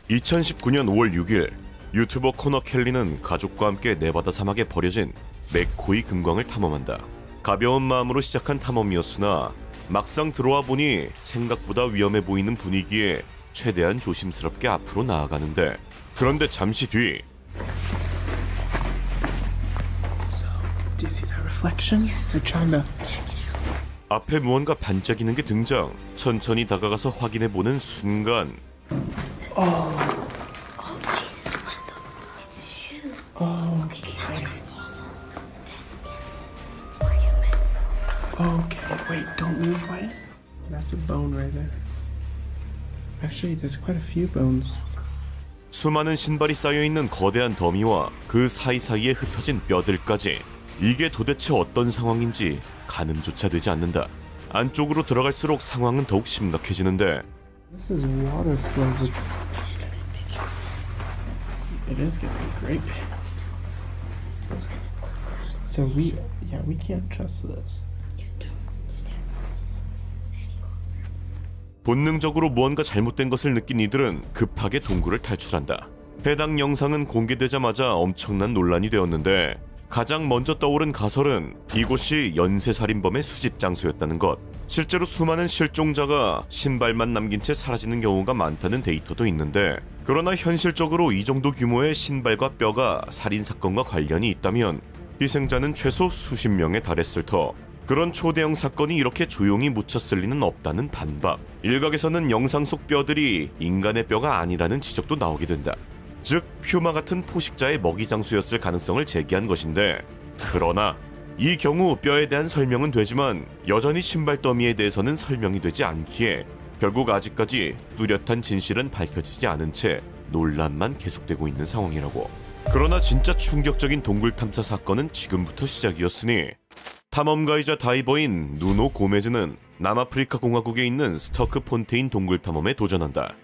2019년 5월 6일 유튜버 코너 켈리는 가족과 함께 네바다 사막에 버려진 맥코이 금광을 탐험한다. 가벼운 마음으로 시작한 탐험이었으나 막상 들어와 보니 생각보다 위험해 보이는 분위기에 최대한 조심스럽게 앞으로 나아가는데, 그런데 잠시 뒤 Do you see that reflection? They're trying to. 앞에 무언가 반짝이는 게 등장. 천천히 다가가서 확인해보는 순간 Oh, Jesus, what the? It's a shoe. Oh, Look, it's not like a fossil. okay. Wait, don't move, Wyatt. That's a bone right there. Actually, there's quite a few bones. 수많은 신발이 쌓여있는 거대한 더미와 그 사이사이에 흩어진 뼈들까지. 이게 도대체 어떤 상황인지 가늠조차 되지 않는다. 안쪽으로 들어갈수록 상황은 더욱 심각해지는데, This is water filled with. It is getting great. So we can't trust this. You don't step any closer. 본능적으로 무언가 잘못된 것을 느낀 이들은 급하게 동굴을 탈출한다. 해당 영상은 공개되자마자 엄청난 논란이 되었는데, 가장 먼저 떠오른 가설은 이곳이 연쇄살인범의 수집 장소였다는 것. 실제로 수많은 실종자가 신발만 남긴 채 사라지는 경우가 많다는 데이터도 있는데, 그러나 현실적으로 이 정도 규모의 신발과 뼈가 살인사건과 관련이 있다면 희생자는 최소 수십 명에 달했을 터, 그런 초대형 사건이 이렇게 조용히 묻혔을 리는 없다는 반박. 일각에서는 영상 속 뼈들이 인간의 뼈가 아니라는 지적도 나오게 된다. 즉, 퓨마 같은 포식자의 먹이 장소였을 가능성을 제기한 것인데, 그러나 이 경우 뼈에 대한 설명은 되지만 여전히 신발 더미에 대해서는 설명이 되지 않기에 결국 아직까지 뚜렷한 진실은 밝혀지지 않은 채 논란만 계속되고 있는 상황이라고. 그러나 진짜 충격적인 동굴 탐사 사건은 지금부터 시작이었으니, 탐험가이자 다이버인 누노 고메즈는 남아프리카 공화국에 있는 스터크 폰테인 동굴 탐험에 도전한다.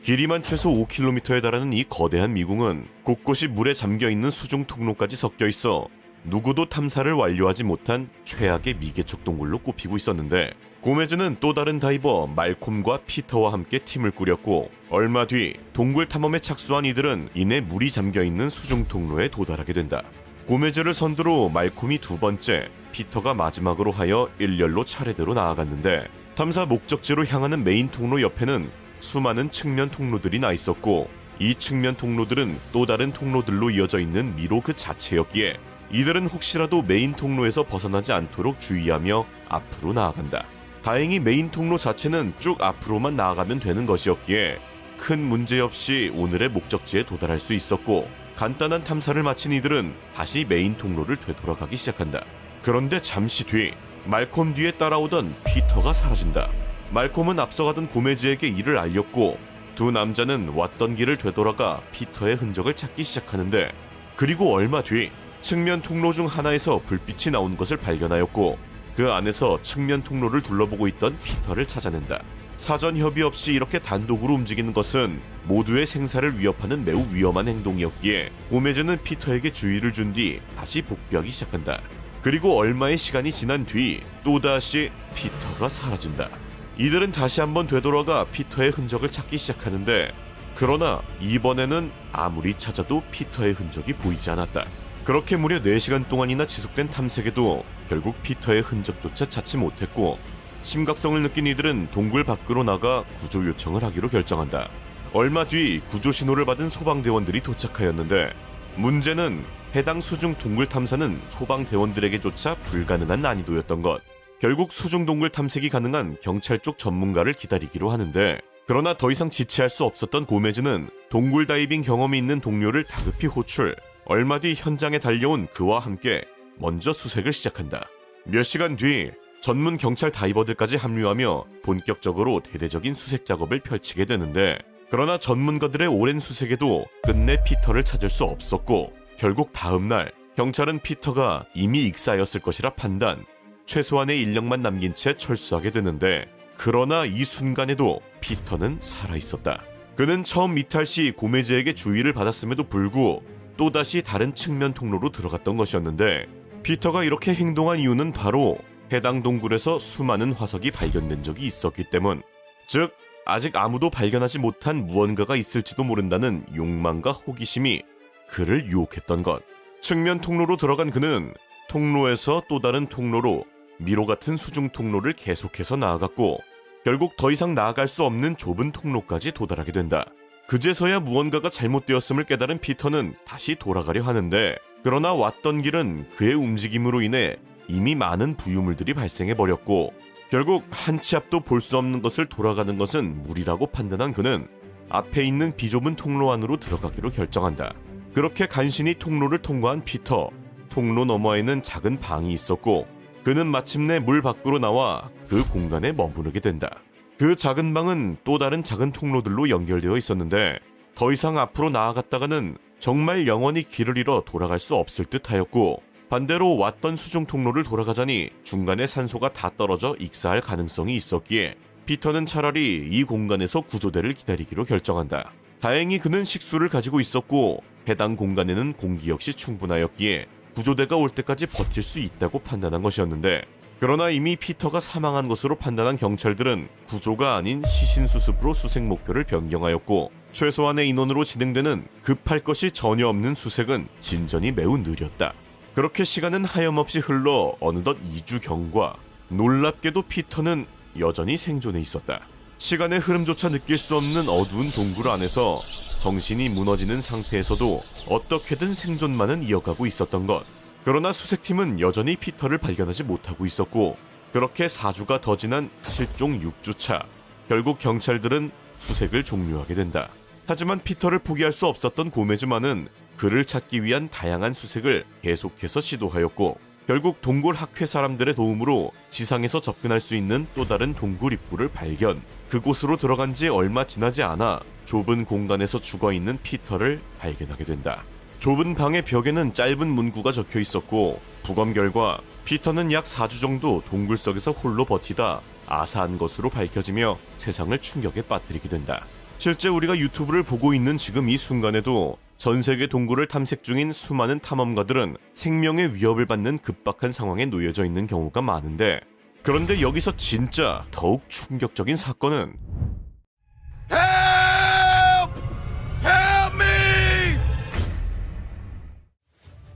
길이만 최소 5km에 달하는 이 거대한 미궁은 곳곳이 물에 잠겨있는 수중 통로까지 섞여 있어 누구도 탐사를 완료하지 못한 최악의 미개척 동굴로 꼽히고 있었는데, 고메즈는 또 다른 다이버 말콤과 피터와 함께 팀을 꾸렸고, 얼마 뒤 동굴 탐험에 착수한 이들은 이내 물이 잠겨있는 수중 통로에 도달하게 된다. 고메즈를 선두로 말콤이 두 번째, 피터가 마지막으로 하여 일렬로 차례대로 나아갔는데, 탐사 목적지로 향하는 메인 통로 옆에는 수많은 측면 통로들이 나 있었고, 이 측면 통로들은 또 다른 통로들로 이어져 있는 미로 그 자체였기에 이들은 혹시라도 메인 통로에서 벗어나지 않도록 주의하며 앞으로 나아간다. 다행히 메인 통로 자체는 쭉 앞으로만 나아가면 되는 것이었기에 큰 문제 없이 오늘의 목적지에 도달할 수 있었고, 간단한 탐사를 마친 이들은 다시 메인 통로를 되돌아가기 시작한다. 그런데 잠시 뒤 말콤 뒤에 따라오던 피터가 사라진다. 말콤은 앞서가던 고메즈에게 이를 알렸고, 두 남자는 왔던 길을 되돌아가 피터의 흔적을 찾기 시작하는데, 그리고 얼마 뒤 측면 통로 중 하나에서 불빛이 나온 것을 발견하였고, 그 안에서 측면 통로를 둘러보고 있던 피터를 찾아낸다. 사전 협의 없이 이렇게 단독으로 움직이는 것은 모두의 생사를 위협하는 매우 위험한 행동이었기에 고메즈는 피터에게 주의를 준 뒤 다시 복귀하기 시작한다. 그리고 얼마의 시간이 지난 뒤 또다시 피터가 사라진다. 이들은 다시 한번 되돌아가 피터의 흔적을 찾기 시작하는데, 그러나 이번에는 아무리 찾아도 피터의 흔적이 보이지 않았다. 그렇게 무려 4시간 동안이나 지속된 탐색에도 결국 피터의 흔적조차 찾지 못했고, 심각성을 느낀 이들은 동굴 밖으로 나가 구조 요청을 하기로 결정한다. 얼마 뒤 구조 신호를 받은 소방대원들이 도착하였는데, 문제는 해당 수중 동굴 탐사는 소방대원들에게조차 불가능한 난이도였던 것. 결국 수중 동굴 탐색이 가능한 경찰 쪽 전문가를 기다리기로 하는데, 그러나 더 이상 지체할 수 없었던 고메즈는 동굴 다이빙 경험이 있는 동료를 다급히 호출. 얼마 뒤 현장에 달려온 그와 함께 먼저 수색을 시작한다. 몇 시간 뒤 전문 경찰 다이버들까지 합류하며 본격적으로 대대적인 수색 작업을 펼치게 되는데, 그러나 전문가들의 오랜 수색에도 끝내 피터를 찾을 수 없었고, 결국 다음날 경찰은 피터가 이미 익사하였을 것이라 판단, 최소한의 인력만 남긴 채 철수하게 되는데, 그러나 이 순간에도 피터는 살아있었다. 그는 처음 이탈 시 고메즈에게 주의를 받았음에도 불구 또다시 다른 측면 통로로 들어갔던 것이었는데, 피터가 이렇게 행동한 이유는 바로 해당 동굴에서 수많은 화석이 발견된 적이 있었기 때문. 즉 아직 아무도 발견하지 못한 무언가가 있을지도 모른다는 욕망과 호기심이 그를 유혹했던 것. 측면 통로로 들어간 그는 통로에서 또 다른 통로로 미로 같은 수중 통로를 계속해서 나아갔고 결국 더 이상 나아갈 수 없는 좁은 통로까지 도달하게 된다. 그제서야 무언가가 잘못되었음을 깨달은 피터는 다시 돌아가려 하는데 그러나 왔던 길은 그의 움직임으로 인해 이미 많은 부유물들이 발생해버렸고 결국 한 치 앞도 볼 수 없는 것을 돌아가는 것은 무리라고 판단한 그는 앞에 있는 비좁은 통로 안으로 들어가기로 결정한다. 그렇게 간신히 통로를 통과한 피터. 통로 너머에는 작은 방이 있었고 그는 마침내 물 밖으로 나와 그 공간에 머무르게 된다. 그 작은 방은 또 다른 작은 통로들로 연결되어 있었는데 더 이상 앞으로 나아갔다가는 정말 영원히 길을 잃어 돌아갈 수 없을 듯하였고 반대로 왔던 수중 통로를 돌아가자니 중간에 산소가 다 떨어져 익사할 가능성이 있었기에 피터는 차라리 이 공간에서 구조대를 기다리기로 결정한다. 다행히 그는 식수를 가지고 있었고 해당 공간에는 공기 역시 충분하였기에 구조대가 올 때까지 버틸 수 있다고 판단한 것이었는데 그러나 이미 피터가 사망한 것으로 판단한 경찰들은 구조가 아닌 시신 수습으로 수색 목표를 변경하였고 최소한의 인원으로 진행되는 급할 것이 전혀 없는 수색은 진전이 매우 느렸다. 그렇게 시간은 하염없이 흘러 어느덧 2주 경과. 놀랍게도 피터는 여전히 생존해 있었다. 시간의 흐름조차 느낄 수 없는 어두운 동굴 안에서 정신이 무너지는 상태에서도 어떻게든 생존만은 이어가고 있었던 것. 그러나 수색팀은 여전히 피터를 발견하지 못하고 있었고 그렇게 4주가 더 지난 실종 6주차. 결국 경찰들은 수색을 종료하게 된다. 하지만 피터를 포기할 수 없었던 고메즈만은 그를 찾기 위한 다양한 수색을 계속해서 시도하였고 결국 동굴 학회 사람들의 도움으로 지상에서 접근할 수 있는 또 다른 동굴 입구를 발견. 그곳으로 들어간 지 얼마 지나지 않아 좁은 공간에서 죽어있는 피터를 발견하게 된다. 좁은 방의 벽에는 짧은 문구가 적혀 있었고 부검 결과 피터는 약 4주 정도 동굴 속에서 홀로 버티다 아사한 것으로 밝혀지며 세상을 충격에 빠뜨리게 된다. 실제 우리가 유튜브를 보고 있는 지금 이 순간에도 전 세계 동굴을 탐색 중인 수많은 탐험가들은 생명의 위협을 받는 급박한 상황에 놓여져 있는 경우가 많은데 그런데 여기서 진짜 더욱 충격적인 사건은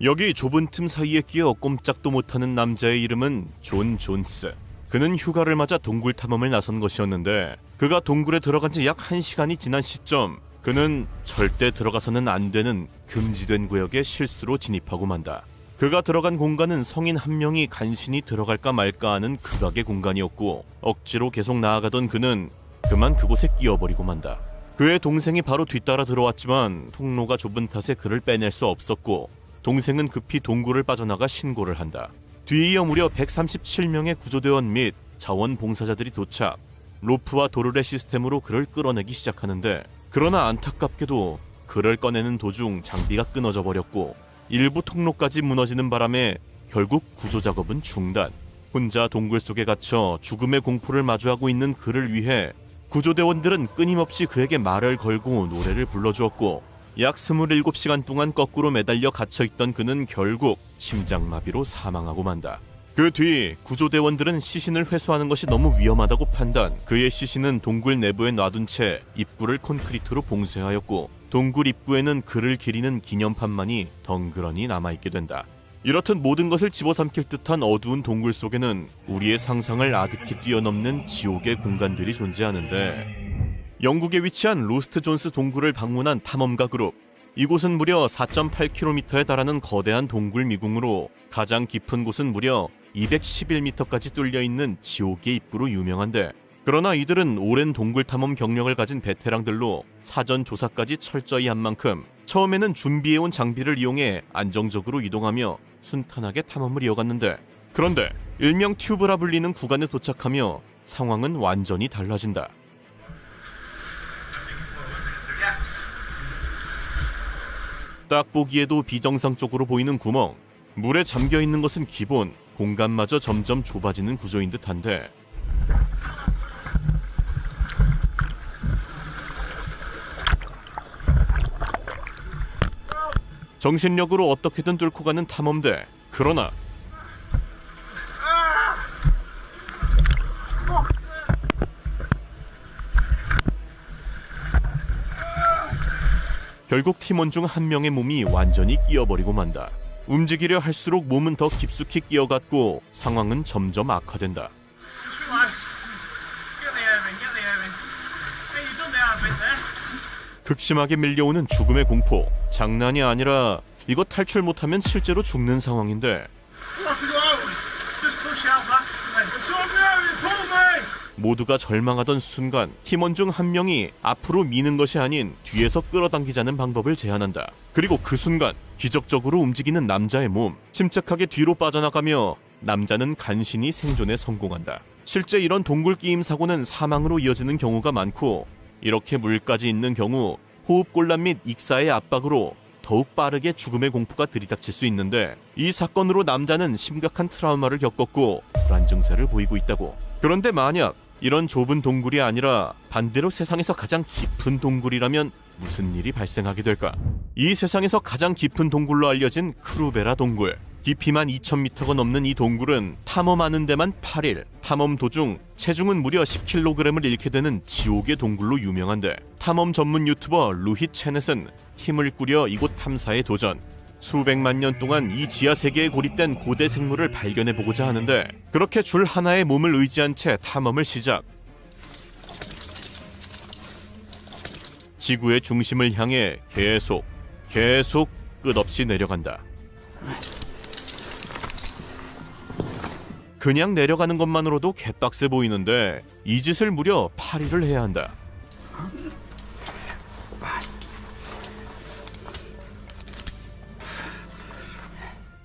여기 좁은 틈 사이에 끼어 꼼짝도 못하는 남자의 이름은 존 존스. 그는 휴가를 맞아 동굴 탐험을 나선 것이었는데 그가 동굴에 들어간 지 약 1시간이 지난 시점 그는 절대 들어가서는 안 되는 금지된 구역에 실수로 진입하고 만다. 그가 들어간 공간은 성인 한 명이 간신히 들어갈까 말까 하는 극악의 공간이었고 억지로 계속 나아가던 그는 그만 그곳에 끼어버리고 만다. 그의 동생이 바로 뒤따라 들어왔지만 통로가 좁은 탓에 그를 빼낼 수 없었고 동생은 급히 동굴을 빠져나가 신고를 한다. 뒤이어 무려 137명의 구조대원 및 자원봉사자들이 도착. 로프와 도르래 시스템으로 그를 끌어내기 시작하는데 그러나 안타깝게도 그를 꺼내는 도중 장비가 끊어져 버렸고 일부 통로까지 무너지는 바람에 결국 구조작업은 중단. 혼자 동굴 속에 갇혀 죽음의 공포를 마주하고 있는 그를 위해 구조대원들은 끊임없이 그에게 말을 걸고 노래를 불러주었고 약 27시간 동안 거꾸로 매달려 갇혀있던 그는 결국 심장마비로 사망하고 만다. 그 뒤 구조대원들은 시신을 회수하는 것이 너무 위험하다고 판단. 그의 시신은 동굴 내부에 놔둔 채 입구를 콘크리트로 봉쇄하였고 동굴 입구에는 그를 기리는 기념판만이 덩그러니 남아있게 된다. 이렇듯 모든 것을 집어삼킬 듯한 어두운 동굴 속에는 우리의 상상을 아득히 뛰어넘는 지옥의 공간들이 존재하는데 영국에 위치한 로스트 존스 동굴을 방문한 탐험가 그룹. 이곳은 무려 4.8km에 달하는 거대한 동굴 미궁으로 가장 깊은 곳은 무려 211m까지 뚫려있는 지옥의 입구로 유명한데 그러나 이들은 오랜 동굴 탐험 경력을 가진 베테랑들로 사전 조사까지 철저히 한 만큼 처음에는 준비해온 장비를 이용해 안정적으로 이동하며 순탄하게 탐험을 이어갔는데 그런데 일명 튜브라 불리는 구간에 도착하며 상황은 완전히 달라진다. 딱 보기에도 비정상적으로 보이는 구멍. 물에 잠겨있는 것은 기본. 공간마저 점점 좁아지는 구조인 듯한데 정신력으로 어떻게든 뚫고 가는 탐험대. 그러나 결국 팀원 중 한 명의 몸이 완전히 끼어버리고 만다. 움직이려 할수록 몸은 더 깊숙이 끼어갔고 상황은 점점 악화된다. 극심하게 밀려오는 죽음의 공포. 장난이 아니라 이거 탈출 못하면 실제로 죽는 상황인데 모두가 절망하던 순간 팀원 중 한 명이 앞으로 미는 것이 아닌 뒤에서 끌어당기자는 방법을 제안한다. 그리고 그 순간 기적적으로 움직이는 남자의 몸, 침착하게 뒤로 빠져나가며 남자는 간신히 생존에 성공한다. 실제 이런 동굴 끼임 사고는 사망으로 이어지는 경우가 많고 이렇게 물까지 있는 경우 호흡곤란 및 익사의 압박으로 더욱 빠르게 죽음의 공포가 들이닥칠 수 있는데 이 사건으로 남자는 심각한 트라우마를 겪었고 불안 증세를 보이고 있다고. 그런데 만약 이런 좁은 동굴이 아니라 반대로 세상에서 가장 깊은 동굴이라면 무슨 일이 발생하게 될까? 이 세상에서 가장 깊은 동굴로 알려진 크루베라 동굴. 깊이만 2000m가 넘는 이 동굴은 탐험하는 데만 8일, 탐험 도중 체중은 무려 10kg을 잃게 되는 지옥의 동굴로 유명한데 탐험 전문 유튜버 루히 체넷은 팀을 꾸려 이곳 탐사에 도전. 수백만 년 동안 이 지하 세계에 고립된 고대 생물을 발견해보고자 하는데 그렇게 줄 하나의 몸을 의지한 채 탐험을 시작. 지구의 중심을 향해 계속 끝없이 내려간다. 그냥 내려가는 것만으로도 개빡세 보이는데 이 짓을 무려 8일을 해야 한다.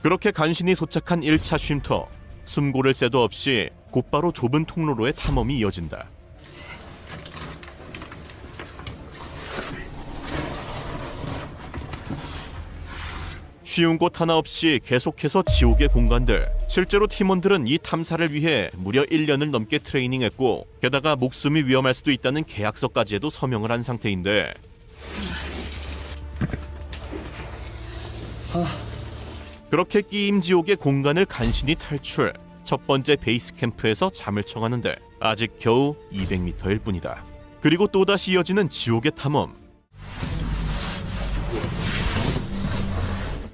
그렇게 간신히 도착한 1차 쉼터. 숨고를 새도 없이 곧바로 좁은 통로로의 탐험이 이어진다. 쉬운 곳 하나 없이 계속해서 지옥의 공간들. 실제로 팀원들은 이 탐사를 위해 무려 1년을 넘게 트레이닝했고 게다가 목숨이 위험할 수도 있다는 계약서까지도 서명을 한 상태인데 그렇게 끼임 지옥의 공간을 간신히 탈출. 첫 번째 베이스 캠프에서 잠을 청하는데 아직 겨우 200m일 뿐이다. 그리고 또다시 이어지는 지옥의 탐험.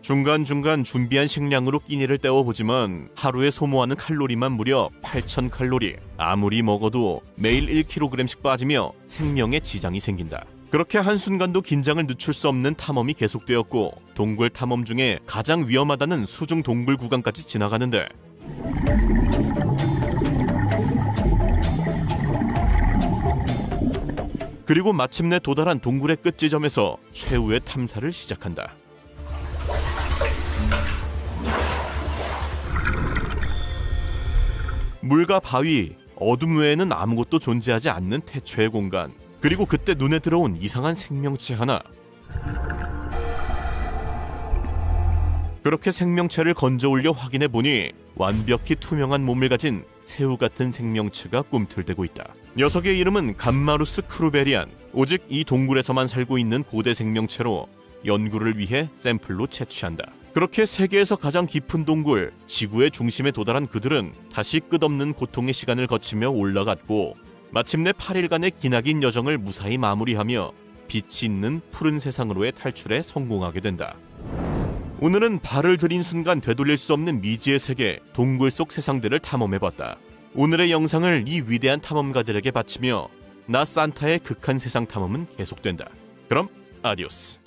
중간중간 준비한 식량으로 끼니를 때워보지만 하루에 소모하는 칼로리만 무려 8,000칼로리. 아무리 먹어도 매일 1kg씩 빠지며 생명에 지장이 생긴다. 그렇게 한순간도 긴장을 늦출 수 없는 탐험이 계속되었고 동굴 탐험 중에 가장 위험하다는 수중 동굴 구간까지 지나가는데 그리고 마침내 도달한 동굴의 끝 지점에서 최후의 탐사를 시작한다. 물과 바위, 어둠 외에는 아무것도 존재하지 않는 태초의 공간. 그리고 그때 눈에 들어온 이상한 생명체 하나. 그렇게 생명체를 건져 올려 확인해 보니 완벽히 투명한 몸을 가진 새우 같은 생명체가 꿈틀대고 있다. 녀석의 이름은 감마루스 크루베리안. 오직 이 동굴에서만 살고 있는 고대 생명체로 연구를 위해 샘플로 채취한다. 그렇게 세계에서 가장 깊은 동굴, 지구의 중심에 도달한 그들은 다시 끝없는 고통의 시간을 거치며 올라갔고 마침내 8일간의 기나긴 여정을 무사히 마무리하며 빛이 있는 푸른 세상으로의 탈출에 성공하게 된다. 오늘은 발을 들인 순간 되돌릴 수 없는 미지의 세계, 동굴 속 세상들을 탐험해봤다. 오늘의 영상을 이 위대한 탐험가들에게 바치며 나 산타의 극한 세상 탐험은 계속된다. 그럼 아디오스.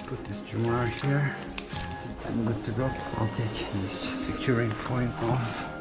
Put this jar here. I'm good to go. I'll take this securing point off.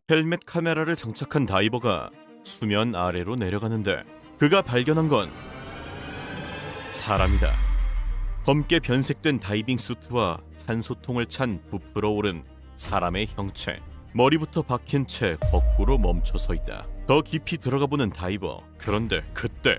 헬멧 카메라를 장착한 다이버가 수면 아래로 내려가는데 그가 발견한 건 사람이다. 검게 변색된 다이빙 수트와 산소통을 찬 부풀어 오른 사람의 형체. 머리부터 박힌 채 거꾸로 멈춰서 있다. 더 깊이 들어가 보는 다이버. 그런데 그때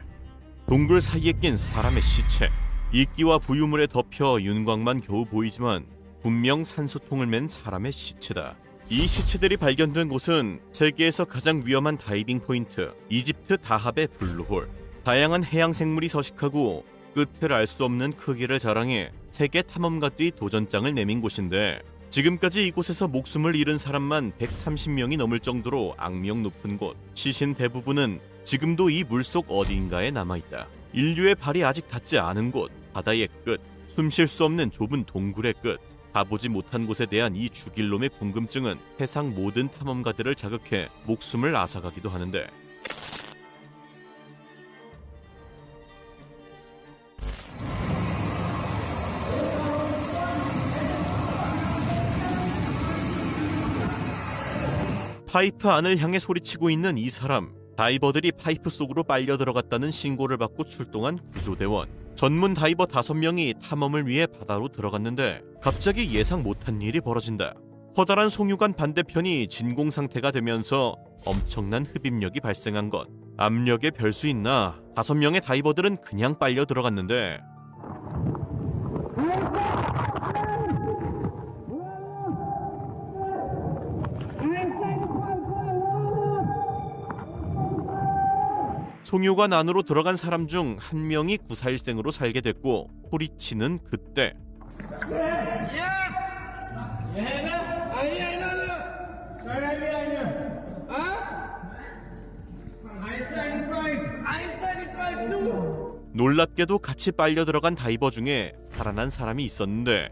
동굴 사이에 낀 사람의 시체. 이끼와 부유물에 덮여 윤곽만 겨우 보이지만 분명 산소통을 맨 사람의 시체다. 이 시체들이 발견된 곳은 세계에서 가장 위험한 다이빙 포인트 이집트 다합의 블루홀. 다양한 해양 생물이 서식하고 끝을 알 수 없는 크기를 자랑해 세계 탐험가들이 도전장을 내민 곳인데 지금까지 이곳에서 목숨을 잃은 사람만 130명이 넘을 정도로 악명 높은 곳. 시신 대부분은 지금도 이 물속 어딘가에 남아있다. 인류의 발이 아직 닿지 않은 곳, 바다의 끝, 숨 쉴 수 없는 좁은 동굴의 끝. 가보지 못한 곳에 대한 이 죽일 놈의 궁금증은 세상 모든 탐험가들을 자극해 목숨을 앗아가기도 하는데 파이프 안을 향해 소리치고 있는 이 사람. 다이버들이 파이프 속으로 빨려 들어갔다는 신고를 받고 출동한 구조대원. 전문 다이버 5명이 탐험을 위해 바다로 들어갔는데 갑자기 예상 못한 일이 벌어진다. 커다란 송유관 반대편이 진공 상태가 되면서 엄청난 흡입력이 발생한 것. 압력에 별 수 있나? 5명의 다이버들은 그냥 빨려 들어갔는데 송유관 안으로 들어간 사람 중 한 명이 구사일생으로 살게 됐고 소리치는 그때 놀랍게도 같이 빨려 들어간 다이버 중에 살아난 사람이 있었는데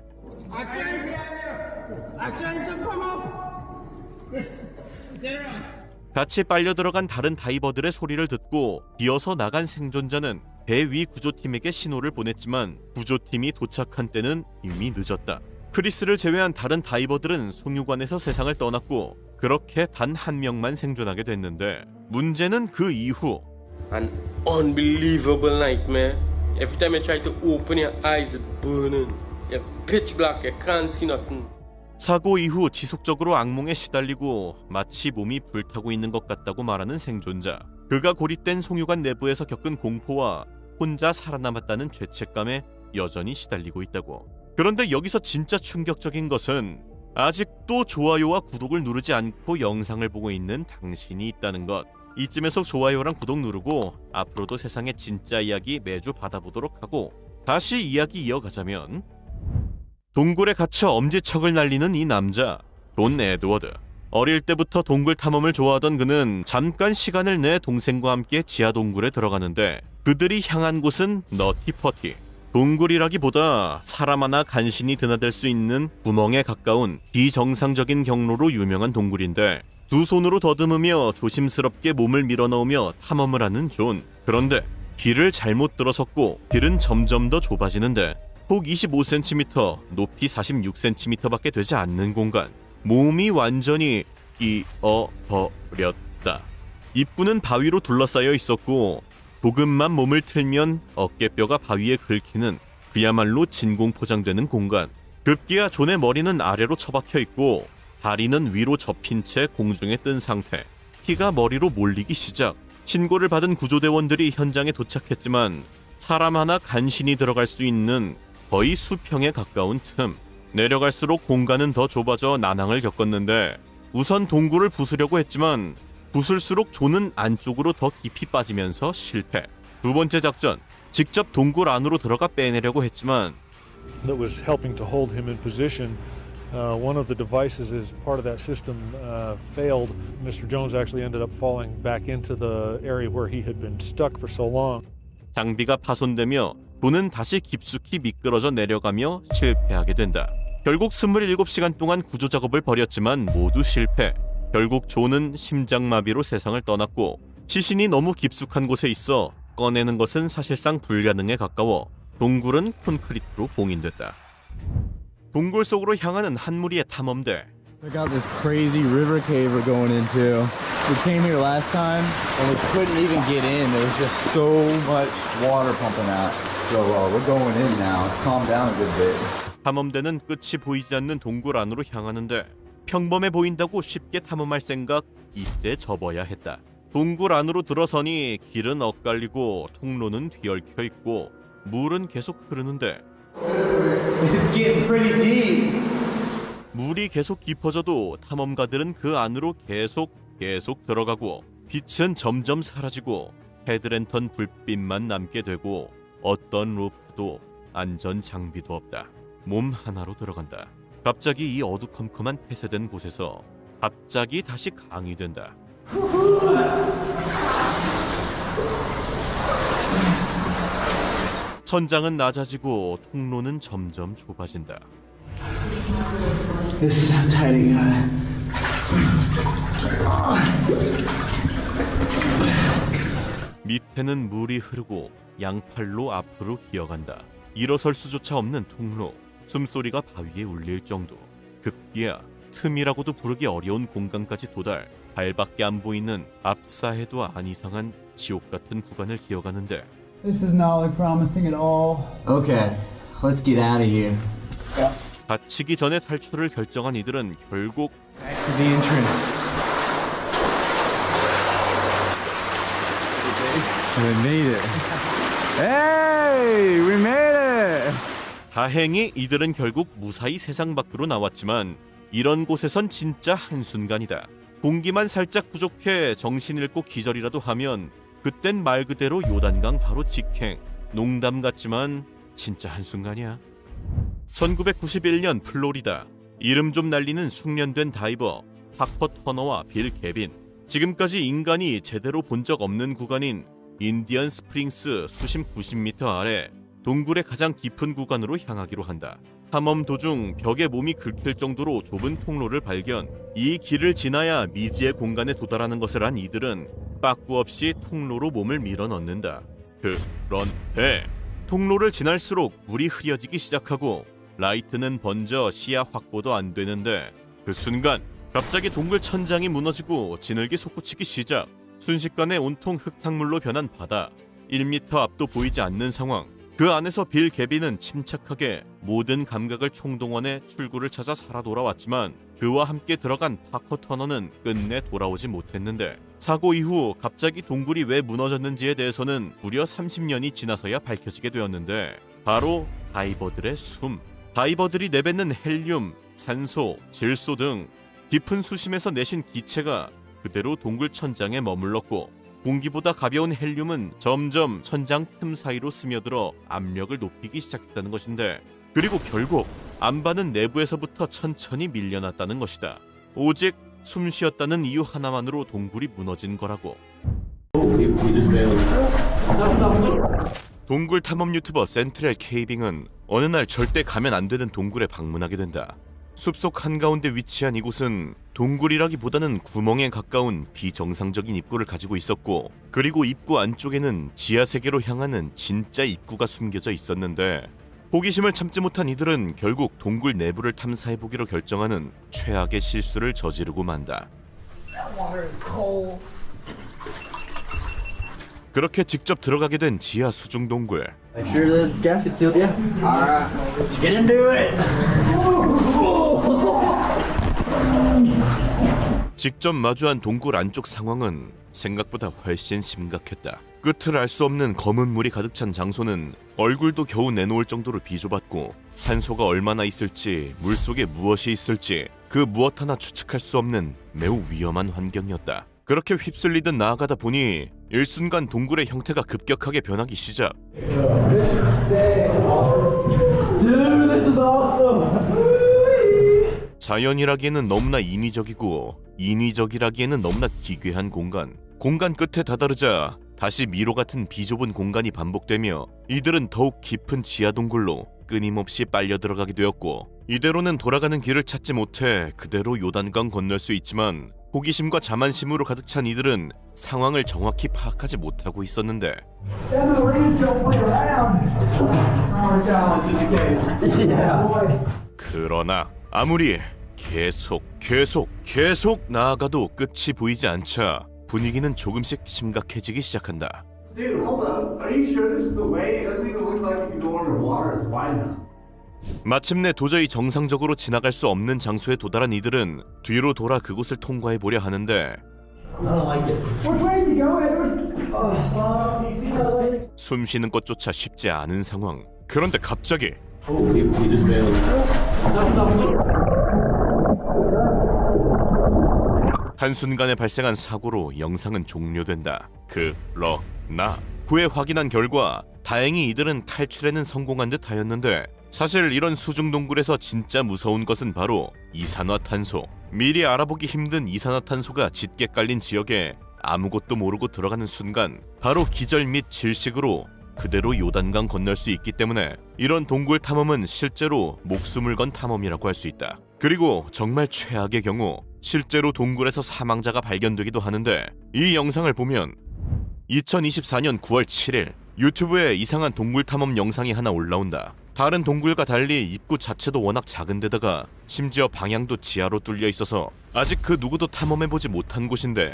같이 빨려 들어간 다른 다이버들의 소리를 듣고 기어서 나간 생존자는 배 위 구조팀에게 신호를 보냈지만 구조팀이 도착한 때는 이미 늦었다. 크리스를 제외한 다른 다이버들은 송유관에서 세상을 떠났고 그렇게 단 한 명만 생존하게 됐는데 문제는 그 이후 An unbelievable nightmare. Every time you try to open your eyes, it's burning. You're pitch black, you can't see nothing. 사고 이후 지속적으로 악몽에 시달리고 마치 몸이 불타고 있는 것 같다고 말하는 생존자. 그가 고립된 송유관 내부에서 겪은 공포와 혼자 살아남았다는 죄책감에 여전히 시달리고 있다고. 그런데 여기서 진짜 충격적인 것은 아직도 좋아요와 구독을 누르지 않고 영상을 보고 있는 당신이 있다는 것. 이쯤에서 좋아요랑 구독 누르고 앞으로도 세상의 진짜 이야기 매주 받아보도록 하고 다시 이야기 이어가자면 동굴에 갇혀 엄지척을 날리는 이 남자 론 에드워드. 어릴 때부터 동굴 탐험을 좋아하던 그는 잠깐 시간을 내 동생과 함께 지하 동굴에 들어가는데 그들이 향한 곳은 너티퍼티. 동굴이라기보다 사람 하나 간신히 드나들 수 있는 구멍에 가까운 비정상적인 경로로 유명한 동굴인데 두 손으로 더듬으며 조심스럽게 몸을 밀어넣으며 탐험을 하는 존. 그런데 길을 잘못 들어섰고 길은 점점 더 좁아지는데 폭 25cm, 높이 46cm밖에 되지 않는 공간. 몸이 완전히 끼어버렸다. 입구는 바위로 둘러싸여 있었고 조금만 몸을 틀면 어깨뼈가 바위에 긁히는 그야말로 진공포장되는 공간. 급기야 존의 머리는 아래로 처박혀 있고 다리는 위로 접힌 채 공중에 뜬 상태. 피가 머리로 몰리기 시작. 신고를 받은 구조대원들이 현장에 도착했지만 사람 하나 간신히 들어갈 수 있는 거의 수평에 가까운 틈. 내려갈수록 공간은 더 좁아져 난항을 겪었는데 우선 동굴을 부수려고 했지만 부술수록 존은 안쪽으로 더 깊이 빠지면서 실패. 두 번째 작전, 직접 동굴 안으로 들어가 빼내려고 했지만 that was helping to hold him in position. One of the devices as part of that system failed. Mr. Jones actually ended up falling back into the area where he had been stuck for so long. 장비가 파손되며 존은 다시 깊숙이 미끄러져 내려가며 실패하게 된다. 결국 27시간 동안 구조 작업을 벌였지만 모두 실패. 결국 존은 심장마비로 세상을 떠났고 시신이 너무 깊숙한 곳에 있어 꺼내는 것은 사실상 불가능에 가까워 동굴은 콘크리트로 봉인됐다. 동굴 속으로 향하는 한 무리의 탐험대. Check out this crazy river cave we're going into. We came here last time and we couldn't even get in. There was just so much water pumping out. So we're going in now. It's calmed down a good bit. 탐험대는 끝이 보이지 않는 동굴 안으로 향하는데 평범해 보인다고 쉽게 탐험할 생각 이때 접어야 했다. 동굴 안으로 들어서니 길은 엇갈리고 통로는 뒤얽혀 있고 물은 계속 흐르는데 It's getting pretty deep. 물이 계속 깊어져도 탐험가들은 그 안으로 계속 들어가고 빛은 점점 사라지고 헤드랜턴 불빛만 남게 되고 어떤 로프도 안전 장비도 없다. 몸 하나로 들어간다. 갑자기 이 어두컴컴한 폐쇄된 곳에서 갑자기 다시 강이 된다. 천장은 낮아지고 통로는 점점 좁아진다. This is how tight it got. 밑에는 물이 흐르고 양팔로 앞으로 기어간다. 일어설 수조차 없는 통로. 숨소리가 바위에 울릴 정도. 급기야 틈이라고도 부르기 어려운 공간까지 도달. 발밖에 안 보이는 압사해도 안 이상한 지옥 같은 구간을 기어가는데 This is not look promising at all. Okay, let's get out of here. 다치기 전에 탈출을 결정한 이들은 결국 Back to the entrance. We made it. Hey, we made it. 다행히 이들은 결국 무사히 세상 밖으로 나왔지만 이런 곳에선 진짜 한순간이다. 공기만 살짝 부족해 정신 잃고 기절이라도 하면 그땐 말 그대로 요단강 바로 직행. 농담 같지만 진짜 한순간이야. 1991년 플로리다. 이름 좀 날리는 숙련된 다이버 파커 터너와 빌 개빈. 지금까지 인간이 제대로 본 적 없는 구간인 인디언 스프링스 수심 90m 아래 동굴의 가장 깊은 구간으로 향하기로 한다. 탐험 도중 벽에 몸이 긁힐 정도로 좁은 통로를 발견. 이 길을 지나야 미지의 공간에 도달하는 것을 안 이들은 빠꾸 없이 통로로 몸을 밀어넣는다. 그런데 통로를 지날수록 물이 흐려지기 시작하고 라이트는 번져 시야 확보도 안 되는데 그 순간 갑자기 동굴 천장이 무너지고 진흙이 솟구치기 시작. 순식간에 온통 흙탕물로 변한 바다. 1m 앞도 보이지 않는 상황. 그 안에서 빌 개빈은 침착하게 모든 감각을 총동원해 출구를 찾아 살아 돌아왔지만 그와 함께 들어간 파커 터너는 끝내 돌아오지 못했는데 사고 이후 갑자기 동굴이 왜 무너졌는지에 대해서는 무려 30년이 지나서야 밝혀지게 되었는데 바로 다이버들의 숨. 다이버들이 내뱉는 헬륨, 산소, 질소 등 깊은 수심에서 내신 기체가 그대로 동굴 천장에 머물렀고 공기보다 가벼운 헬륨은 점점 천장 틈 사이로 스며들어 압력을 높이기 시작했다는 것인데 그리고 결국 안반은 내부에서부터 천천히 밀려났다는 것이다. 오직 숨 쉬었다는 이유 하나만으로 동굴이 무너진 거라고. 동굴 탐험 유튜버 센트럴 케이빙은 어느 날 절대 가면 안 되는 동굴에 방문하게 된다. 숲속 한가운데 위치한 이곳은 동굴이라기보다는 구멍에 가까운 비정상적인 입구를 가지고 있었고 그리고 입구 안쪽에는 지하세계로 향하는 진짜 입구가 숨겨져 있었는데 호기심을 참지 못한 이들은 결국 동굴 내부를 탐사해보기로 결정하는 최악의 실수를 저지르고 만다. 그렇게 직접 들어가게 된 지하 수중 동굴. Make sure the gasket's sealed, yeah? Alright, let's get into it! 직접 마주한 동굴 안쪽 상황은 생각보다 훨씬 심각했다. 끝을 알 수 없는 검은 물이 가득 찬 장소는 얼굴도 겨우 내놓을 정도로 비좁았고 산소가 얼마나 있을지 물속에 무엇이 있을지 그 무엇 하나 추측할 수 없는 매우 위험한 환경이었다. 그렇게 휩쓸리듯 나아가다 보니 일순간 동굴의 형태가 급격하게 변하기 시작. 자연이라기에는 너무나 인위적이고 인위적이라기에는 너무나 기괴한 공간. 공간 끝에 다다르자 다시 미로 같은 비좁은 공간이 반복되며 이들은 더욱 깊은 지하 동굴로 끊임없이 빨려 들어가게 되었고 이대로는 돌아가는 길을 찾지 못해 그대로 요단강 건널 수 있지만 호기심과 자만심으로 가득 찬 이들은 상황을 정확히 파악하지 못하고 있었는데 그러나 아무리 계속 나아가도 끝이 보이지 않자 분위기는 조금씩 심각해지기 시작한다. Dude, hold up. Are you sure this is the way? It doesn't even look like you can go underwater. It's wide enough. 마침내 도저히 정상적으로 지나갈 수 없는 장소에 도달한 이들은 뒤로 돌아 그곳을 통과해 보려 하는데 숨 쉬는 것조차 쉽지 않은 상황. 그런데 갑자기 한순간에 발생한 사고로 영상은 종료된다. 그러나 후에 확인한 결과 다행히 이들은 탈출에는 성공한 듯 하였는데 사실 이런 수중 동굴에서 진짜 무서운 것은 바로 이산화탄소. 미리 알아보기 힘든 이산화탄소가 짙게 깔린 지역에 아무것도 모르고 들어가는 순간 바로 기절 및 질식으로 그대로 요단강 건널 수 있기 때문에 이런 동굴 탐험은 실제로 목숨을 건 탐험이라고 할 수 있다. 그리고 정말 최악의 경우 실제로 동굴에서 사망자가 발견되기도 하는데 이 영상을 보면 2024년 9월 7일 유튜브에 이상한 동굴 탐험 영상이 하나 올라온다. 다른 동굴과 달리 입구 자체도 워낙 작은 데다가 심지어 방향도 지하로 뚫려 있어서 아직 그 누구도 탐험해보지 못한 곳인데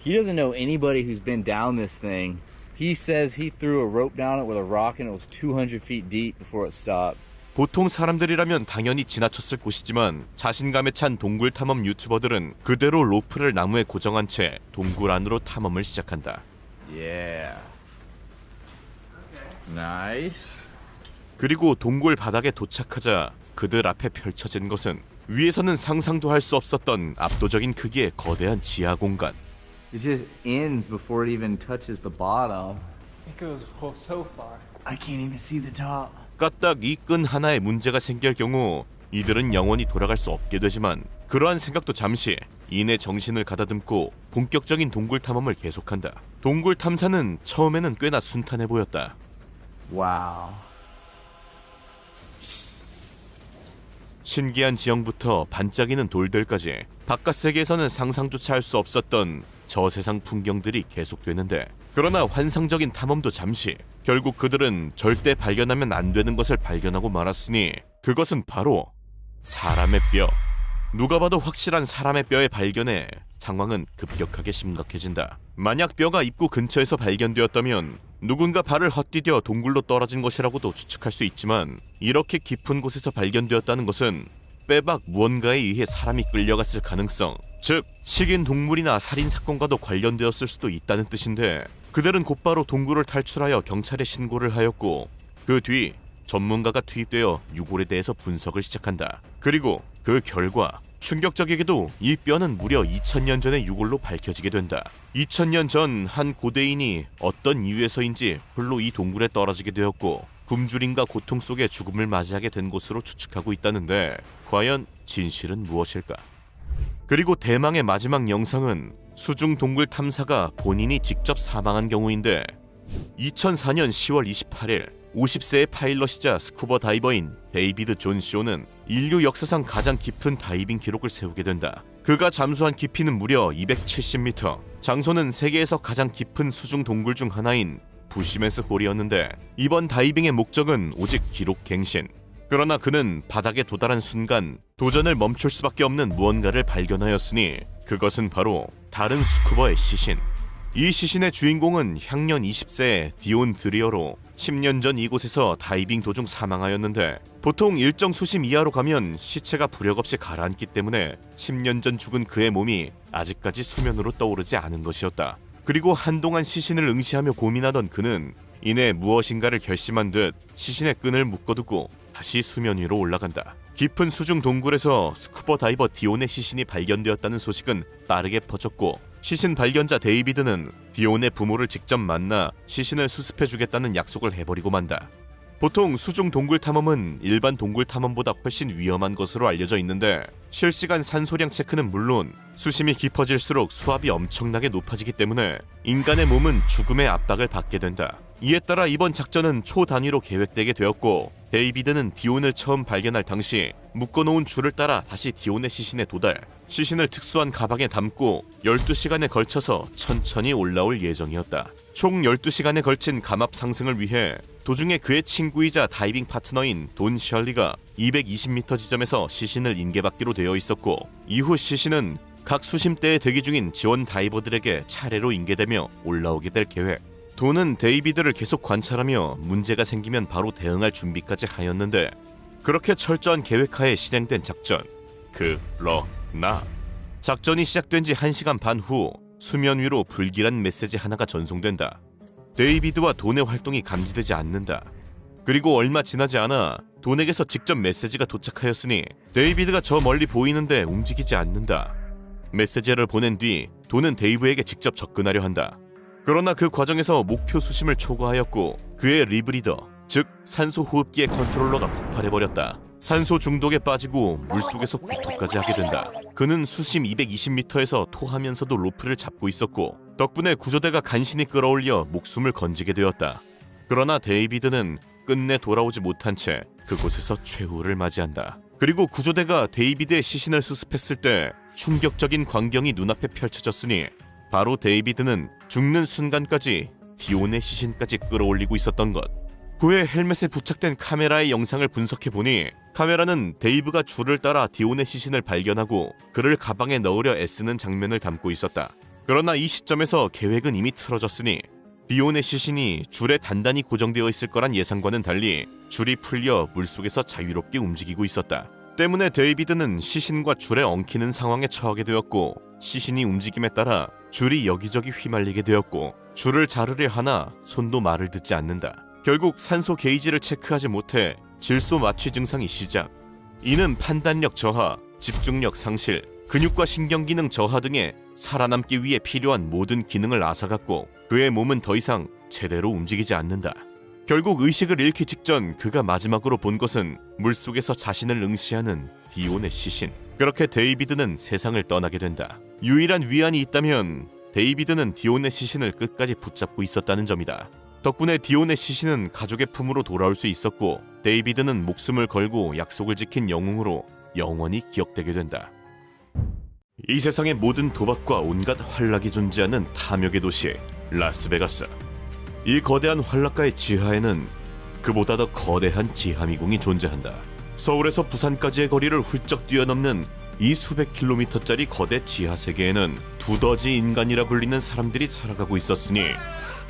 He doesn't know anybody who's been down this thing. He says he threw a rope down it with a rock and it was 200 feet deep before it stopped. 보통 사람들이라면 당연히 지나쳤을 곳이지만 자신감에 찬 동굴 탐험 유튜버들은 그대로 로프를 나무에 고정한 채 동굴 안으로 탐험을 시작한다. Yeah. Nice. 그리고 동굴 바닥에 도착하자 그들 앞에 펼쳐진 것은 위에서는 상상도 할 수 없었던 압도적인 크기의 거대한 지하 공간. It just ends before it even touches the bottom. It goes so far. I can't even see the top. 까딱 이 끈 하나에 문제가 생길 경우 이들은 영원히 돌아갈 수 없게 되지만 그러한 생각도 잠시 이내 정신을 가다듬고 본격적인 동굴 탐험을 계속한다. 동굴 탐사는 처음에는 꽤나 순탄해 보였다. Wow. 신기한 지형부터 반짝이는 돌들까지 바깥 세계에서는 상상조차 할 수 없었던 저세상 풍경들이 계속되는데 그러나 환상적인 탐험도 잠시 결국 그들은 절대 발견하면 안 되는 것을 발견하고 말았으니 그것은 바로 사람의 뼈. 누가 봐도 확실한 사람의 뼈의 발견에 상황은 급격하게 심각해진다. 만약 뼈가 입구 근처에서 발견되었다면 누군가 발을 헛디뎌 동굴로 떨어진 것이라고도 추측할 수 있지만 이렇게 깊은 곳에서 발견되었다는 것은 빼박 무언가에 의해 사람이 끌려갔을 가능성, 즉 식인 동물이나 살인 사건과도 관련되었을 수도 있다는 뜻인데 그들은 곧바로 동굴을 탈출하여 경찰에 신고를 하였고 그 뒤 전문가가 투입되어 유골에 대해서 분석을 시작한다. 그리고 그 결과 충격적이게도 이 뼈는 무려 2000년 전의 유골로 밝혀지게 된다. 2000년 전 한 고대인이 어떤 이유에서인지 홀로 이 동굴에 떨어지게 되었고 굶주림과 고통 속에 죽음을 맞이하게 된 것으로 추측하고 있다는데 과연 진실은 무엇일까? 그리고 대망의 마지막 영상은 수중 동굴 탐사가 본인이 직접 사망한 경우인데 2004년 10월 28일 50세의 파일럿이자 스쿠버 다이버인 데이비드 존 쇼는 인류 역사상 가장 깊은 다이빙 기록을 세우게 된다. 그가 잠수한 깊이는 무려 270m, 장소는 세계에서 가장 깊은 수중 동굴 중 하나인 부시메스 홀이었는데 이번 다이빙의 목적은 오직 기록 갱신. 그러나 그는 바닥에 도달한 순간 도전을 멈출 수밖에 없는 무언가를 발견하였으니 그것은 바로 다른 스쿠버의 시신. 이 시신의 주인공은 향년 20세의 디온 드리어로 10년 전 이곳에서 다이빙 도중 사망하였는데 보통 일정 수심 이하로 가면 시체가 부력 없이 가라앉기 때문에 10년 전 죽은 그의 몸이 아직까지 수면으로 떠오르지 않은 것이었다. 그리고 한동안 시신을 응시하며 고민하던 그는 이내 무엇인가를 결심한 듯 시신의 끈을 묶어두고 다시 수면 위로 올라간다. 깊은 수중 동굴에서 스쿠버 다이버 디온의 시신이 발견되었다는 소식은 빠르게 퍼졌고 시신 발견자 데이비드는 디온의 부모를 직접 만나 시신을 수습해주겠다는 약속을 해버리고 만다. 보통 수중 동굴 탐험은 일반 동굴 탐험보다 훨씬 위험한 것으로 알려져 있는데 실시간 산소량 체크는 물론 수심이 깊어질수록 수압이 엄청나게 높아지기 때문에 인간의 몸은 죽음의 압박을 받게 된다. 이에 따라 이번 작전은 초단위로 계획되게 되었고 데이비드는 디온을 처음 발견할 당시 묶어놓은 줄을 따라 다시 디온의 시신에 도달, 시신을 특수한 가방에 담고 12시간에 걸쳐서 천천히 올라올 예정이었다. 총 12시간에 걸친 감압 상승을 위해 도중에 그의 친구이자 다이빙 파트너인 돈 셜리가 220m 지점에서 시신을 인계받기로 되어 있었고, 이후 시신은 각 수심대에 대기 중인 지원 다이버들에게 차례로 인계되며 올라오게 될 계획. 돈은 데이비드를 계속 관찰하며 문제가 생기면 바로 대응할 준비까지 하였는데, 그렇게 철저한 계획하에 실행된 작전 그러나 작전이 시작된 지 1시간 반 후 수면 위로 불길한 메시지 하나가 전송된다. 데이비드와 돈의 활동이 감지되지 않는다. 그리고 얼마 지나지 않아 돈에게서 직접 메시지가 도착하였으니 데이비드가 저 멀리 보이는데 움직이지 않는다. 메시지를 보낸 뒤 돈은 데이브에게 직접 접근하려 한다. 그러나 그 과정에서 목표 수심을 초과하였고 그의 리브리더, 즉 산소 호흡기의 컨트롤러가 폭발해버렸다. 산소 중독에 빠지고 물속에서 구토까지 하게 된다. 그는 수심 220m에서 토하면서도 로프를 잡고 있었고 덕분에 구조대가 간신히 끌어올려 목숨을 건지게 되었다. 그러나 데이비드는 끝내 돌아오지 못한 채 그곳에서 최후를 맞이한다. 그리고 구조대가 데이비드의 시신을 수습했을 때 충격적인 광경이 눈앞에 펼쳐졌으니 바로 데이비드는 죽는 순간까지 디온의 시신까지 끌어올리고 있었던 것. 후에 헬멧에 부착된 카메라의 영상을 분석해보니 카메라는 데이브가 줄을 따라 디온의 시신을 발견하고 그를 가방에 넣으려 애쓰는 장면을 담고 있었다. 그러나 이 시점에서 계획은 이미 틀어졌으니 디온의 시신이 줄에 단단히 고정되어 있을 거란 예상과는 달리 줄이 풀려 물속에서 자유롭게 움직이고 있었다. 때문에 데이비드는 시신과 줄에 엉키는 상황에 처하게 되었고 시신이 움직임에 따라 줄이 여기저기 휘말리게 되었고 줄을 자르려 하나 손도 말을 듣지 않는다. 결국 산소 게이지를 체크하지 못해 질소 마취 증상이 시작. 이는 판단력 저하, 집중력 상실, 근육과 신경기능 저하 등의 살아남기 위해 필요한 모든 기능을 앗아갔고 그의 몸은 더 이상 제대로 움직이지 않는다. 결국 의식을 잃기 직전 그가 마지막으로 본 것은 물속에서 자신을 응시하는 디온의 시신. 그렇게 데이비드는 세상을 떠나게 된다. 유일한 위안이 있다면 데이비드는 디온의 시신을 끝까지 붙잡고 있었다는 점이다. 덕분에 디온의 시신은 가족의 품으로 돌아올 수 있었고 데이비드는 목숨을 걸고 약속을 지킨 영웅으로 영원히 기억되게 된다. 이 세상의 모든 도박과 온갖 환락이 존재하는 탐욕의 도시 라스베가스. 이 거대한 환락가의 지하에는 그보다 더 거대한 지하미궁이 존재한다. 서울에서 부산까지의 거리를 훌쩍 뛰어넘는 이 수백 킬로미터짜리 거대 지하 세계에는 두더지 인간이라 불리는 사람들이 살아가고 있었으니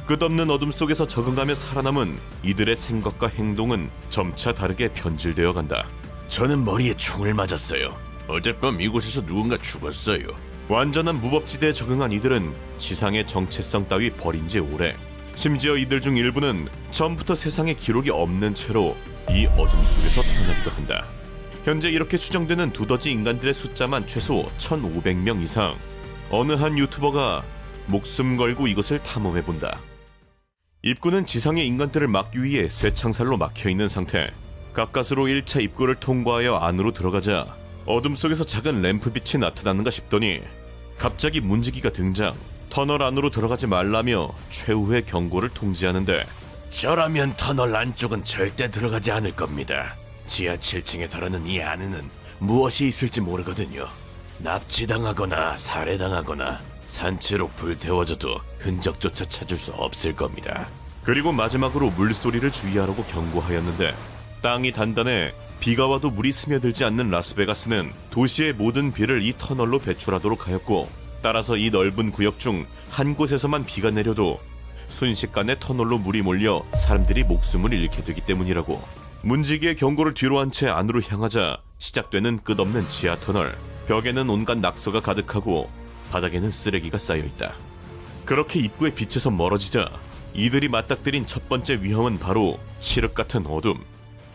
끝없는 어둠 속에서 적응하며 살아남은 이들의 생각과 행동은 점차 다르게 변질되어 간다. 저는 머리에 총을 맞았어요. 어젯밤 이곳에서 누군가 죽었어요. 완전한 무법지대에 적응한 이들은 지상의 정체성 따위 버린 지 오래. 심지어 이들 중 일부는 처음부터 세상에 기록이 없는 채로 이 어둠 속에서 태어나기도 한다. 현재 이렇게 추정되는 두더지 인간들의 숫자만 최소 1,500명 이상. 어느 한 유튜버가 목숨 걸고 이것을 탐험해본다. 입구는 지상의 인간들을 막기 위해 쇠창살로 막혀있는 상태. 가까스로 1차 입구를 통과하여 안으로 들어가자 어둠 속에서 작은 램프빛이 나타나는가 싶더니 갑자기 문지기가 등장. 터널 안으로 들어가지 말라며 최후의 경고를 통지하는데 저라면 터널 안쪽은 절대 들어가지 않을 겁니다. 지하 7층에 달하는 이 안에는 무엇이 있을지 모르거든요. 납치당하거나 살해당하거나 산채로 불태워져도 흔적조차 찾을 수 없을 겁니다. 그리고 마지막으로 물소리를 주의하라고 경고하였는데 땅이 단단해 비가 와도 물이 스며들지 않는 라스베가스는 도시의 모든 비를 이 터널로 배출하도록 하였고 따라서 이 넓은 구역 중 한 곳에서만 비가 내려도 순식간에 터널로 물이 몰려 사람들이 목숨을 잃게 되기 때문이라고. 문지기의 경고를 뒤로한 채 안으로 향하자 시작되는 끝없는 지하 터널. 벽에는 온갖 낙서가 가득하고 바닥에는 쓰레기가 쌓여있다. 그렇게 입구의 빛에서 멀어지자 이들이 맞닥뜨린 첫 번째 위험은 바로 칠흑 같은 어둠.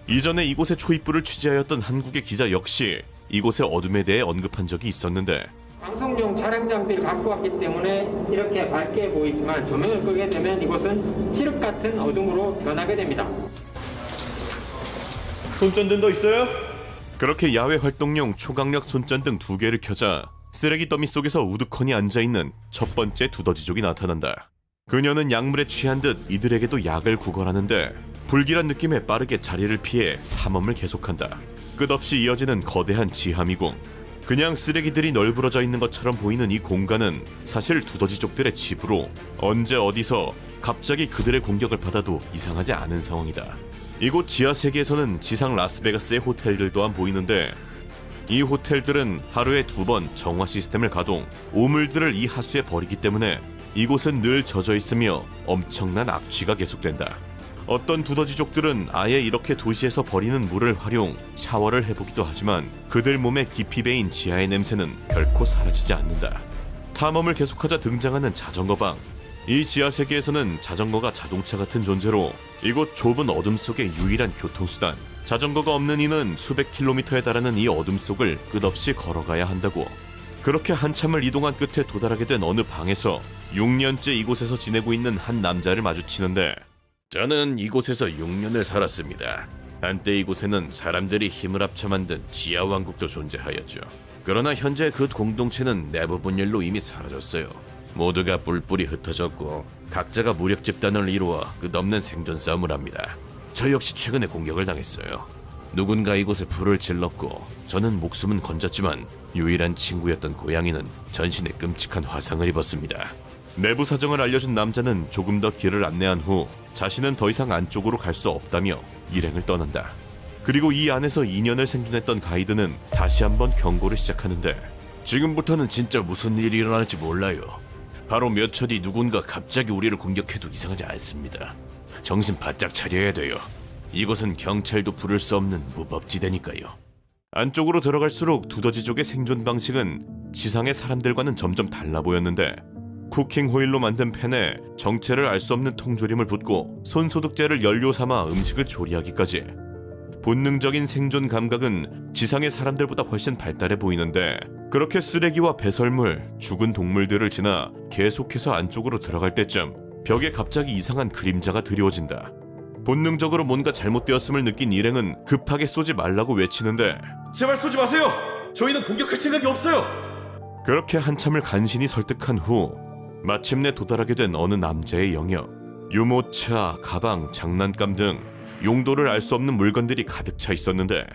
이전에 이곳의 초입부를 취재하였던 한국의 기자 역시 이곳의 어둠에 대해 언급한 적이 있었는데 방송용 촬영 장비를 갖고 왔기 때문에 이렇게 밝게 보이지만 조명을 끄게 되면 이곳은 칠흑 같은 어둠으로 변하게 됩니다. 손전등 더 있어요? 그렇게 야외 활동용 초강력 손전등 2개를 켜자 쓰레기 더미 속에서 우두커니 앉아있는 첫 번째 두더지족이 나타난다. 그녀는 약물에 취한 듯 이들에게도 약을 구걸하는데 불길한 느낌에 빠르게 자리를 피해 탐험을 계속한다. 끝없이 이어지는 거대한 지하미궁. 그냥 쓰레기들이 널브러져 있는 것처럼 보이는 이 공간은 사실 두더지족들의 집으로 언제 어디서 갑자기 그들의 공격을 받아도 이상하지 않은 상황이다. 이곳 지하 세계에서는 지상 라스베가스의 호텔들 또한 보이는데 이 호텔들은 하루에 2번 정화 시스템을 가동, 오물들을 이 하수에 버리기 때문에 이곳은 늘 젖어 있으며 엄청난 악취가 계속된다. 어떤 두더지족들은 아예 이렇게 도시에서 버리는 물을 활용, 샤워를 해보기도 하지만 그들 몸에 깊이 배인 지하의 냄새는 결코 사라지지 않는다. 탐험을 계속하자 등장하는 자전거방. 이 지하 세계에서는 자전거가 자동차 같은 존재로 이곳 좁은 어둠 속의 유일한 교통수단. 자전거가 없는 이는 수백 킬로미터에 달하는 이 어둠 속을 끝없이 걸어가야 한다고. 그렇게 한참을 이동한 끝에 도달하게 된 어느 방에서 6년째 이곳에서 지내고 있는 한 남자를 마주치는데, 저는 이곳에서 6년을 살았습니다. 한때 이곳에는 사람들이 힘을 합쳐 만든 지하왕국도 존재하였죠. 그러나 현재 그 공동체는 내부 분열로 이미 사라졌어요. 모두가 뿔뿔이 흩어졌고 각자가 무력 집단을 이루어 끝없는 생존 싸움을 합니다. 저 역시 최근에 공격을 당했어요. 누군가 이곳에 불을 질렀고 저는 목숨은 건졌지만 유일한 친구였던 고양이는 전신에 끔찍한 화상을 입었습니다. 내부 사정을 알려준 남자는 조금 더 길을 안내한 후 자신은 더 이상 안쪽으로 갈 수 없다며 일행을 떠난다. 그리고 이 안에서 2년을 생존했던 가이드는 다시 한번 경고를 시작하는데, 지금부터는 진짜 무슨 일이 일어날지 몰라요. 바로 몇 초 뒤 누군가 갑자기 우리를 공격해도 이상하지 않습니다. 정신 바짝 차려야 돼요. 이곳은 경찰도 부를 수 없는 무법지대니까요. 안쪽으로 들어갈수록 두더지족의 생존 방식은 지상의 사람들과는 점점 달라 보였는데, 쿠킹 호일로 만든 팬에 정체를 알 수 없는 통조림을 붓고 손소독제를 연료 삼아 음식을 조리하기까지 본능적인 생존 감각은 지상의 사람들보다 훨씬 발달해 보이는데, 그렇게 쓰레기와 배설물, 죽은 동물들을 지나 계속해서 안쪽으로 들어갈 때쯤 벽에 갑자기 이상한 그림자가 드리워진다. 본능적으로 뭔가 잘못되었음을 느낀 일행은 급하게 쏘지 말라고 외치는데, 제발 쏘지 마세요! 저희는 공격할 생각이 없어요! 그렇게 한참을 간신히 설득한 후 마침내 도달하게 된 어느 남자의 영역. 유모차, 가방, 장난감 등 용도를 알 수 없는 물건들이 가득 차 있었는데,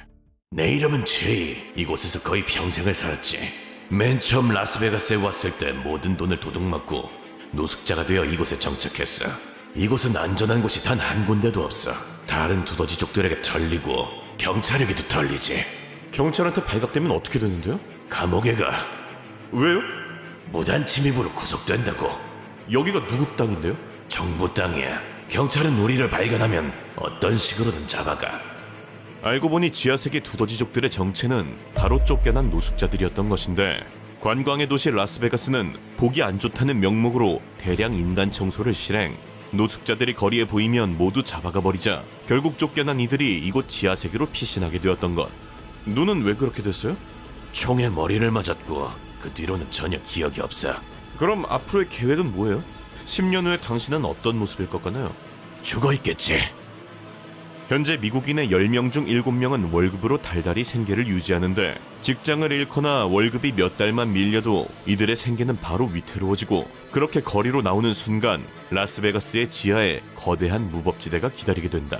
내 이름은 제이. 이곳에서 거의 평생을 살았지. 맨 처음 라스베가스에 왔을 때 모든 돈을 도둑맞고 노숙자가 되어 이곳에 정착했어. 이곳은 안전한 곳이 단 한 군데도 없어. 다른 두더지족들에게 털리고 경찰에게도 털리지. 경찰한테 발각되면 어떻게 되는데요? 감옥에 가. 왜요? 무단 침입으로 구속된다고. 여기가 누구 땅인데요? 정부 땅이야. 경찰은 우리를 발견하면 어떤 식으로든 잡아가. 알고 보니 지하세계 두더지족들의 정체는 바로 쫓겨난 노숙자들이었던 것인데, 관광의 도시 라스베가스는 보기 안 좋다는 명목으로 대량 인간 청소를 실행, 노숙자들이 거리에 보이면 모두 잡아가 버리자 결국 쫓겨난 이들이 이곳 지하세계로 피신하게 되었던 것. 눈은 왜 그렇게 됐어요? 총에 머리를 맞았고 그 뒤로는 전혀 기억이 없어. 그럼 앞으로의 계획은 뭐예요? 10년 후에 당신은 어떤 모습일 것 같나요? 죽어있겠지. 현재 미국인의 10명 중 7명은 월급으로 달달이 생계를 유지하는데, 직장을 잃거나 월급이 몇 달만 밀려도 이들의 생계는 바로 위태로워지고, 그렇게 거리로 나오는 순간 라스베가스의 지하에 거대한 무법지대가 기다리게 된다.